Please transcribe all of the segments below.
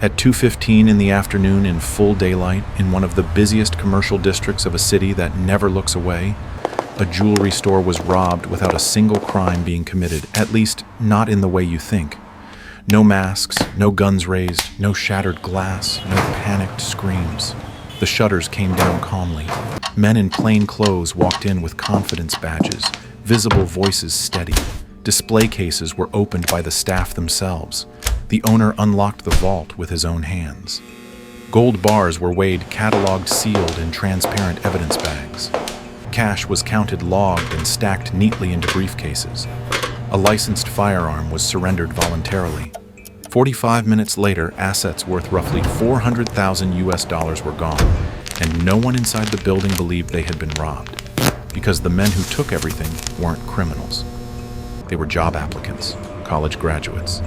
At 2:15 in the afternoon, in full daylight, in one of the busiest commercial districts of a city that never looks away, a jewelry store was robbed without a single crime being committed, at least not in the way you think. No masks, no guns raised, no shattered glass, no panicked screams. The shutters came down calmly. Men in plain clothes walked in with confidence badges, visible voices steady. Display cases were opened by the staff themselves. The owner unlocked the vault with his own hands. Gold bars were weighed, cataloged, sealed in transparent evidence bags. Cash was counted, logged, and stacked neatly into briefcases. A licensed firearm was surrendered voluntarily. 45 minutes later, assets worth roughly $400,000 were gone, and no one inside the building believed they had been robbed, because the men who took everything weren't criminals. They were job applicants, college graduates,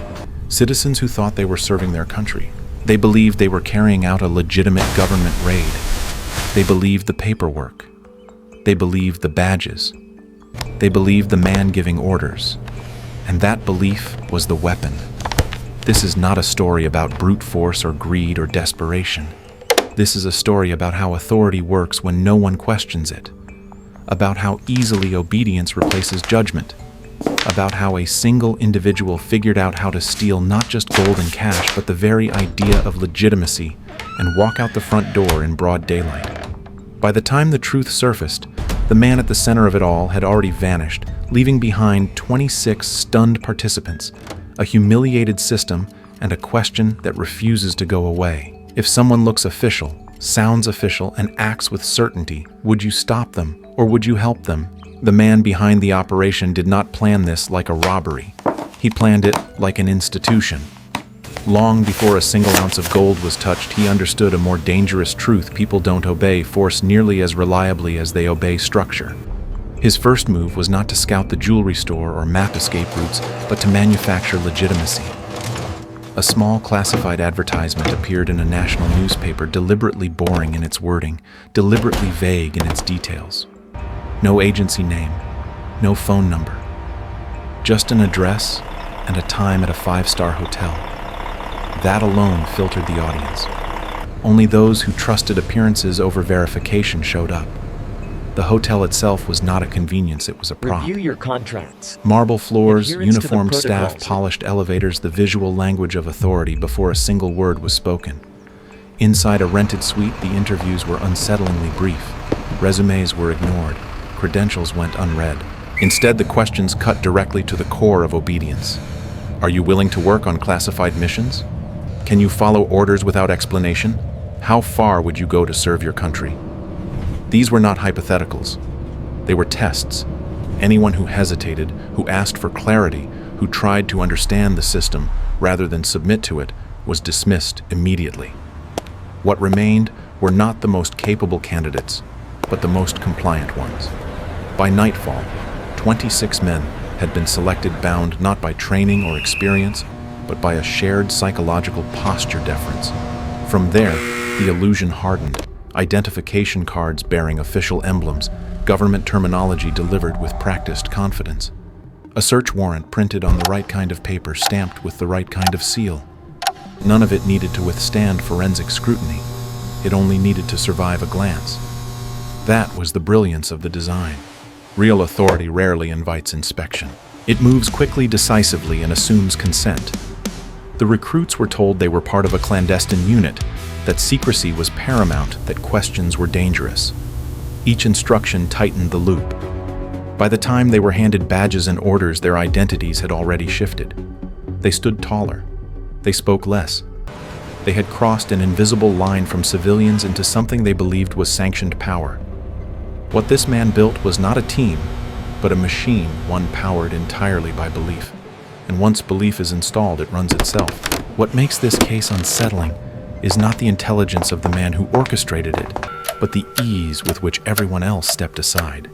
citizens who thought they were serving their country. They believed they were carrying out a legitimate government raid. They believed the paperwork. They believed the badges. They believed the man giving orders. And that belief was the weapon. This is not a story about brute force or greed or desperation. This is a story about how authority works when no one questions it. About how easily obedience replaces judgment. About how a single individual figured out how to steal not just gold and cash, but the very idea of legitimacy, and walk out the front door in broad daylight. By the time the truth surfaced, the man at the center of it all had already vanished, leaving behind 26 stunned participants, a humiliated system, and a question that refuses to go away. If someone looks official, sounds official, and acts with certainty, would you stop them, or would you help them? The man behind the operation did not plan this like a robbery. He planned it like an institution. Long before a single ounce of gold was touched, he understood a more dangerous truth: people don't obey force nearly as reliably as they obey structure. His first move was not to scout the jewelry store or map escape routes, but to manufacture legitimacy. A small classified advertisement appeared in a national newspaper, deliberately boring in its wording, deliberately vague in its details. No agency name, no phone number, just an address and a time at a 5-star hotel. That alone filtered the audience. Only those who trusted appearances over verification showed up. The hotel itself was not a convenience, it was a prop. Review your contracts. Marble floors, Adherence to the uniformed staff, protocols. polished elevators, the visual language of authority before a single word was spoken. Inside a rented suite, the interviews were unsettlingly brief. Resumes were ignored. Credentials went unread. Instead, the questions cut directly to the core of obedience. Are you willing to work on classified missions? Can you follow orders without explanation? How far would you go to serve your country? These were not hypotheticals. They were tests. Anyone who hesitated, who asked for clarity, who tried to understand the system rather than submit to it, was dismissed immediately. What remained were not the most capable candidates, but the most compliant ones. By nightfall, 26 men had been selected, bound not by training or experience, but by a shared psychological posture deference. From there, the illusion hardened. Identification cards bearing official emblems, government terminology delivered with practiced confidence. A search warrant printed on the right kind of paper, stamped with the right kind of seal. None of it needed to withstand forensic scrutiny. It only needed to survive a glance. That was the brilliance of the design. Real authority rarely invites inspection. It moves quickly, decisively, and assumes consent. The recruits were told they were part of a clandestine unit, that secrecy was paramount, that questions were dangerous. Each instruction tightened the loop. By the time they were handed badges and orders, their identities had already shifted. They stood taller. They spoke less. They had crossed an invisible line from civilians into something they believed was sanctioned power. What this man built was not a team, but a machine, one powered entirely by belief. And once belief is installed, it runs itself. What makes this case unsettling is not the intelligence of the man who orchestrated it, but the ease with which everyone else stepped aside.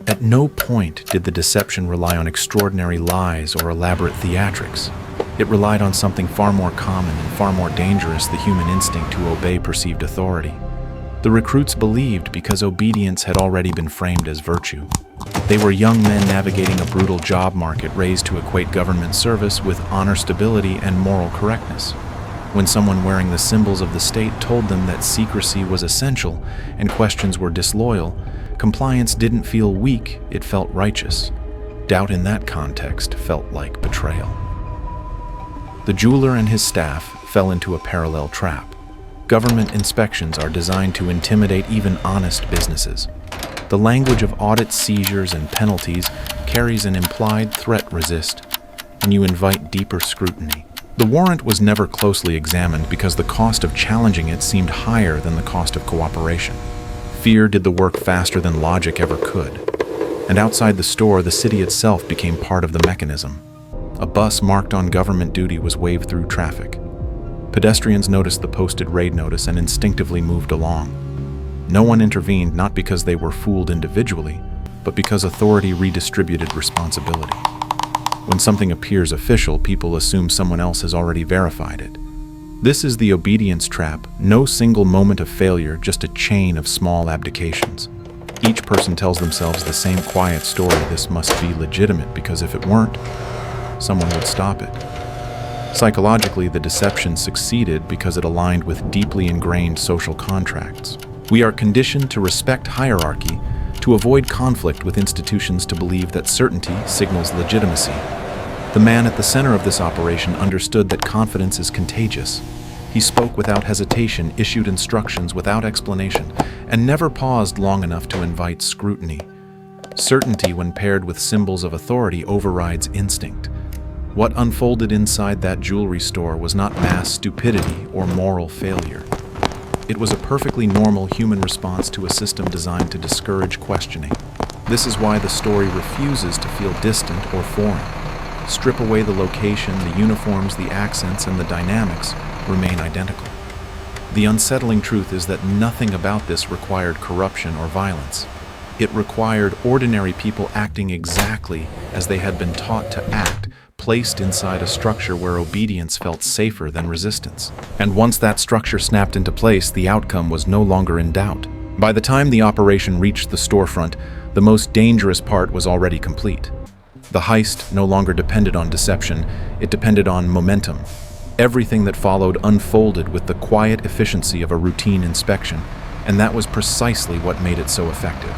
At no point did the deception rely on extraordinary lies or elaborate theatrics. It relied on something far more common and far more dangerous: the human instinct to obey perceived authority. The recruits believed because obedience had already been framed as virtue. They were young men navigating a brutal job market, raised to equate government service with honor, stability, and moral correctness. When someone wearing the symbols of the state told them that secrecy was essential and questions were disloyal, compliance didn't feel weak, it felt righteous. Doubt in that context felt like betrayal. The jeweler and his staff fell into a parallel trap. Government inspections are designed to intimidate even honest businesses. The language of audit seizures and penalties carries an implied threat resist, and you invite deeper scrutiny. The warrant was never closely examined because the cost of challenging it seemed higher than the cost of cooperation. Fear did the work faster than logic ever could. And outside the store, the city itself became part of the mechanism. A bus marked on government duty was waved through traffic. Pedestrians noticed the posted raid notice and instinctively moved along. No one intervened, not because they were fooled individually, but because authority redistributed responsibility. When something appears official, people assume someone else has already verified it. This is the obedience trap, no single moment of failure, just a chain of small abdications. Each person tells themselves the same quiet story: this must be legitimate, because if it weren't, someone would stop it. Psychologically, the deception succeeded because it aligned with deeply ingrained social contracts. We are conditioned to respect hierarchy, to avoid conflict with institutions, to believe that certainty signals legitimacy. The man at the center of this operation understood that confidence is contagious. He spoke without hesitation, issued instructions without explanation, and never paused long enough to invite scrutiny. Certainty, when paired with symbols of authority, overrides instinct. What unfolded inside that jewelry store was not mass stupidity or moral failure. It was a perfectly normal human response to a system designed to discourage questioning. This is why the story refuses to feel distant or foreign. Strip away the location, the uniforms, the accents, and the dynamics remain identical. The unsettling truth is that nothing about this required corruption or violence. It required ordinary people acting exactly as they had been taught to act, placed inside a structure where obedience felt safer than resistance. And once that structure snapped into place, the outcome was no longer in doubt. By the time the operation reached the storefront, the most dangerous part was already complete. The heist no longer depended on deception, it depended on momentum. Everything that followed unfolded with the quiet efficiency of a routine inspection, and that was precisely what made it so effective.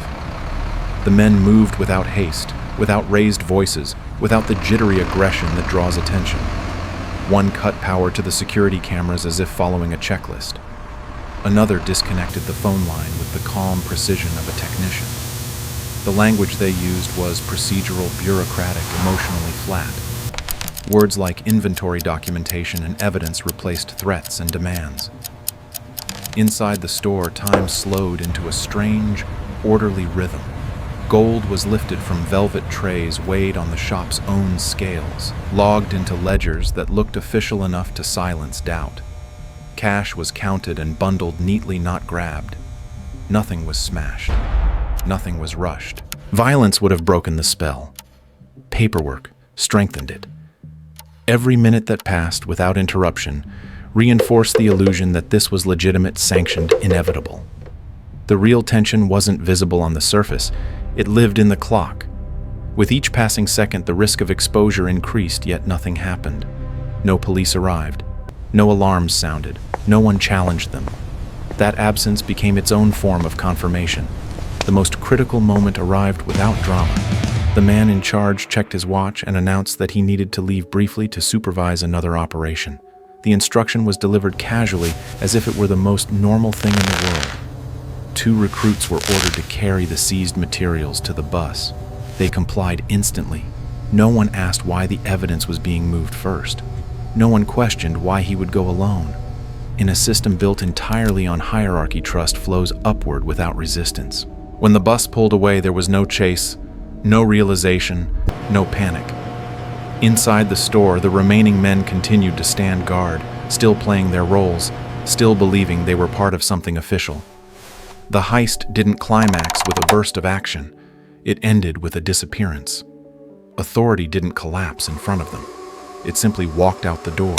The men moved without haste, without raised voices, without the jittery aggression that draws attention. One cut power to the security cameras as if following a checklist. Another disconnected the phone line with the calm precision of a technician. The language they used was procedural, bureaucratic, emotionally flat. Words like inventory documentation and evidence replaced threats and demands. Inside the store, time slowed into a strange, orderly rhythm. Gold was lifted from velvet trays weighed on the shop's own scales, logged into ledgers that looked official enough to silence doubt. Cash was counted and bundled neatly, not grabbed. Nothing was smashed. Nothing was rushed. Violence would have broken the spell. Paperwork strengthened it. Every minute that passed without interruption reinforced the illusion that this was legitimate, sanctioned, inevitable. The real tension wasn't visible on the surface. It lived in the clock. With each passing second, the risk of exposure increased, yet nothing happened. No police arrived. No alarms sounded. No one challenged them. That absence became its own form of confirmation. The most critical moment arrived without drama. The man in charge checked his watch and announced that he needed to leave briefly to supervise another operation. The instruction was delivered casually, as if it were the most normal thing in the world. 2 recruits were ordered to carry the seized materials to the bus. They complied instantly. No one asked why the evidence was being moved first. No one questioned why he would go alone. In a system built entirely on hierarchy, trust flows upward without resistance. When the bus pulled away, there was no chase, no realization, no panic. Inside the store, the remaining men continued to stand guard, still playing their roles, still believing they were part of something official. The heist didn't climax with a burst of action. It ended with a disappearance. Authority didn't collapse in front of them. It simply walked out the door.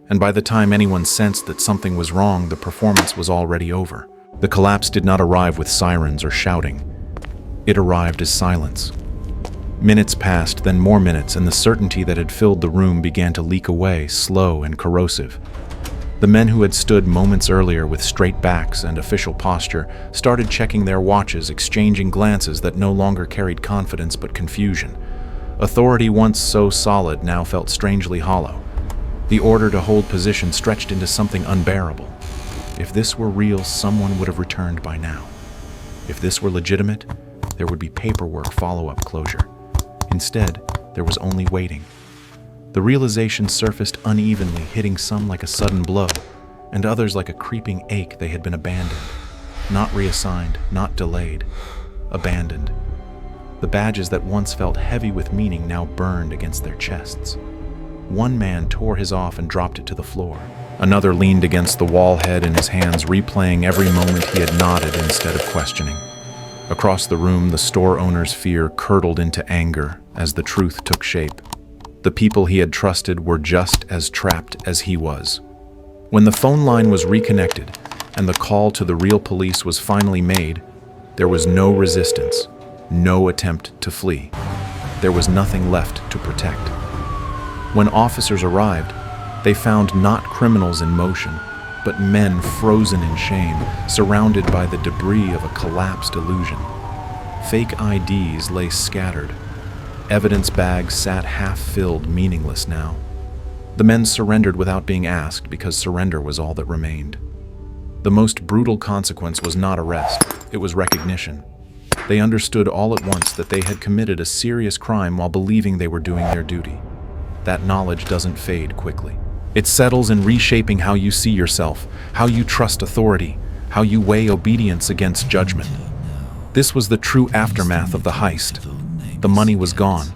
And by the time anyone sensed that something was wrong, the performance was already over. The collapse did not arrive with sirens or shouting. It arrived as silence. Minutes passed, then more minutes, and the certainty that had filled the room began to leak away, slow and corrosive. The men who had stood moments earlier with straight backs and official posture started checking their watches, exchanging glances that no longer carried confidence but confusion. Authority, once so solid, now felt strangely hollow. The order to hold position stretched into something unbearable. If this were real, someone would have returned by now. If this were legitimate, there would be paperwork, follow-up, closure. Instead, there was only waiting. The realization surfaced unevenly, hitting some like a sudden blow, and others like a creeping ache. They had been abandoned. Not reassigned, not delayed. Abandoned. The badges that once felt heavy with meaning now burned against their chests. One man tore his off and dropped it to the floor. Another leaned against the wall, head in his hands, replaying every moment he had nodded instead of questioning. Across the room, the store owner's fear curdled into anger as the truth took shape. The people he had trusted were just as trapped as he was. When the phone line was reconnected and the call to the real police was finally made, there was no resistance, no attempt to flee. There was nothing left to protect. When officers arrived, they found not criminals in motion, but men frozen in shame, surrounded by the debris of a collapsed illusion. Fake IDs lay scattered. Evidence bags sat half-filled, meaningless now. The men surrendered without being asked because surrender was all that remained. The most brutal consequence was not arrest, it was recognition. They understood all at once that they had committed a serious crime while believing they were doing their duty. That knowledge doesn't fade quickly. It settles in reshaping how you see yourself, how you trust authority, how you weigh obedience against judgment. This was the true aftermath of the heist. The money was gone,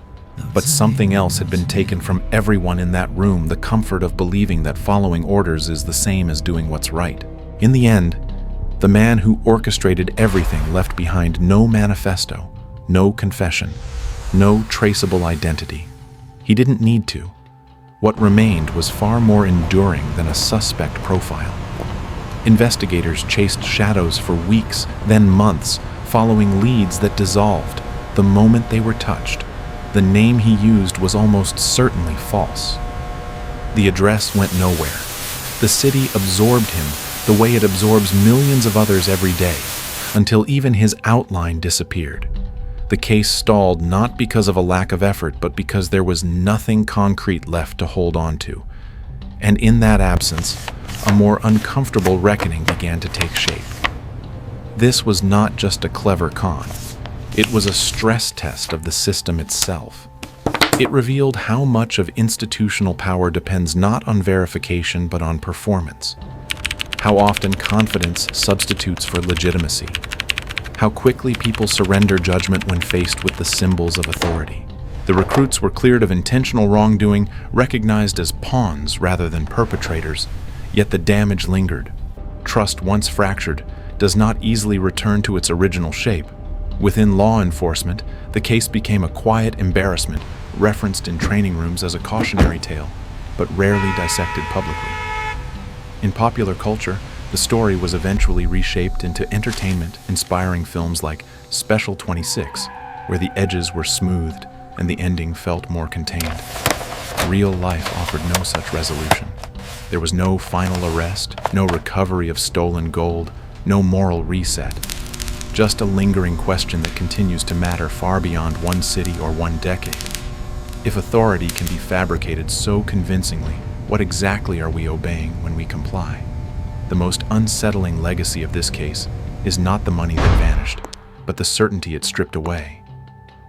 but something else had been taken from everyone in that room, the comfort of believing that following orders is the same as doing what's right. In the end, the man who orchestrated everything left behind no manifesto, no confession, no traceable identity. He didn't need to. What remained was far more enduring than a suspect profile. Investigators chased shadows for weeks, then months, following leads that dissolved the moment they were touched. The name he used was almost certainly false. The address went nowhere. The city absorbed him the way it absorbs millions of others every day, until even his outline disappeared. The case stalled not because of a lack of effort, but because there was nothing concrete left to hold on to. And in that absence, a more uncomfortable reckoning began to take shape. This was not just a clever con. It was a stress test of the system itself. It revealed how much of institutional power depends not on verification but on performance. How often confidence substitutes for legitimacy. How quickly people surrender judgment when faced with the symbols of authority. The recruits were cleared of intentional wrongdoing, recognized as pawns rather than perpetrators, yet the damage lingered. Trust, once fractured, does not easily return to its original shape. Within law enforcement, the case became a quiet embarrassment, referenced in training rooms as a cautionary tale, but rarely dissected publicly. In popular culture, the story was eventually reshaped into entertainment, inspiring films like Special 26, where the edges were smoothed and the ending felt more contained. Real life offered no such resolution. There was no final arrest, no recovery of stolen gold, no moral reset. Just a lingering question that continues to matter far beyond one city or one decade. If authority can be fabricated so convincingly, what exactly are we obeying when we comply? The most unsettling legacy of this case is not the money that vanished, but the certainty it stripped away.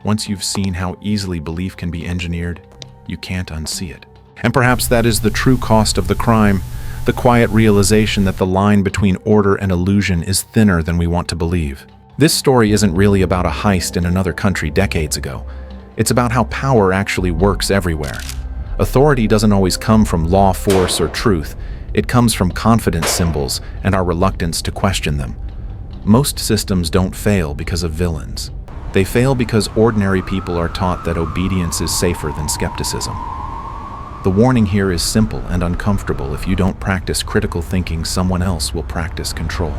Once you've seen how easily belief can be engineered, you can't unsee it. And perhaps that is the true cost of the crime, the quiet realization that the line between order and illusion is thinner than we want to believe. This story isn't really about a heist in another country decades ago. It's about how power actually works everywhere. Authority doesn't always come from law, force, or truth. It comes from confidence symbols and our reluctance to question them. Most systems don't fail because of villains. They fail because ordinary people are taught that obedience is safer than skepticism. The warning here is simple and uncomfortable. If you don't practice critical thinking, someone else will practice control.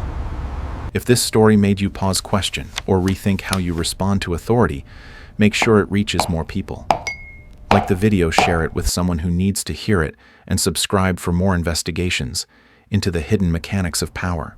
If this story made you pause, question, or rethink how you respond to authority, make sure it reaches more people. Like the video, share it with someone who needs to hear it, and subscribe for more investigations. into the hidden mechanics of power.